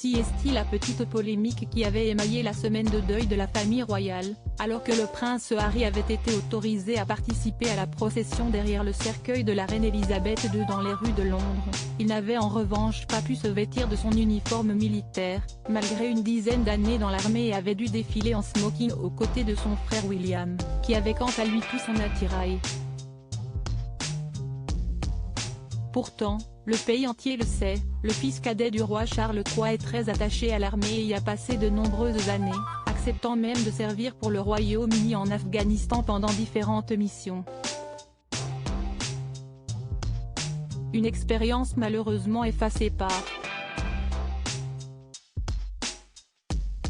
Si est-il la petite polémique qui avait émaillé la semaine de deuil de la famille royale, alors que le prince Harry avait été autorisé à participer à la procession derrière le cercueil de la reine Elisabeth II dans les rues de Londres, il n'avait en revanche pas pu se vêtir de son uniforme militaire, malgré une dizaine d'années dans l'armée et avait dû défiler en smoking aux côtés de son frère William, qui avait quant à lui tout son attirail. Pourtant, le pays entier le sait, le fils cadet du roi Charles III est très attaché à l'armée et y a passé de nombreuses années, acceptant même de servir pour le Royaume-Uni en Afghanistan pendant différentes missions. Une expérience malheureusement effacée par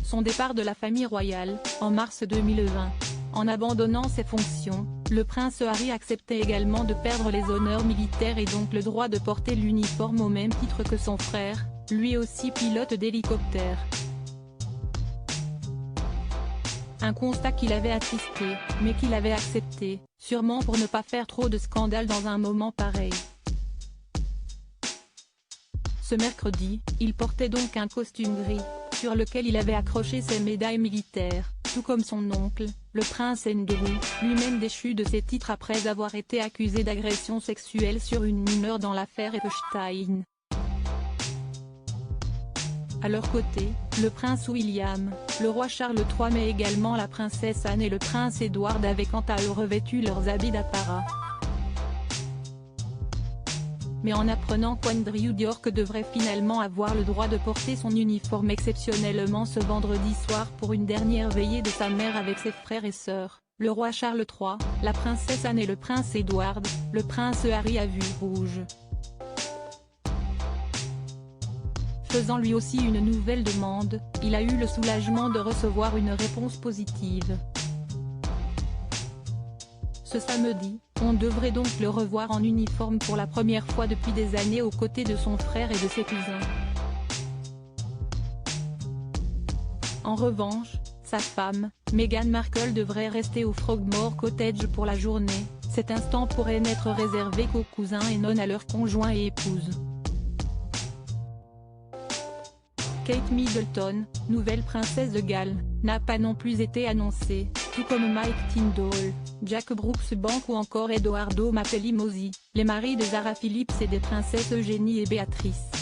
son départ de la famille royale, en mars 2020. En abandonnant ses fonctions, le prince Harry acceptait également de perdre les honneurs militaires et donc le droit de porter l'uniforme au même titre que son frère, lui aussi pilote d'hélicoptère. Un constat qu'il avait attristé, mais qu'il avait accepté, sûrement pour ne pas faire trop de scandale dans un moment pareil. Ce mercredi, il portait donc un costume gris, sur lequel il avait accroché ses médailles militaires, tout comme son oncle, le prince Andrew, lui-même déchu de ses titres après avoir été accusé d'agression sexuelle sur une mineure dans l'affaire Epstein. À leur côté, le prince William, le roi Charles III mais également la princesse Anne et le prince Edward avaient quant à eux revêtu leurs habits d'apparat. Mais en apprenant qu'Andrew York devrait finalement avoir le droit de porter son uniforme exceptionnellement ce vendredi soir pour une dernière veillée de sa mère avec ses frères et sœurs, le roi Charles III, la princesse Anne et le prince Edward, le prince Harry a vu rouge. Faisant lui aussi une nouvelle demande, il a eu le soulagement de recevoir une réponse positive. Ce samedi, on devrait donc le revoir en uniforme pour la première fois depuis des années aux côtés de son frère et de ses cousins. En revanche, sa femme, Meghan Markle devrait rester au Frogmore Cottage pour la journée, cet instant pourrait n'être réservé qu'aux cousins et non à leurs conjoints et épouses. Kate Middleton, nouvelle princesse de Galles, n'a pas non plus été annoncée, tout comme Mike Tindall, Jack Brooksbank ou encore Edoardo Mapelli Mozzi, les maris de Zara Phillips et des princesses Eugénie et Béatrice.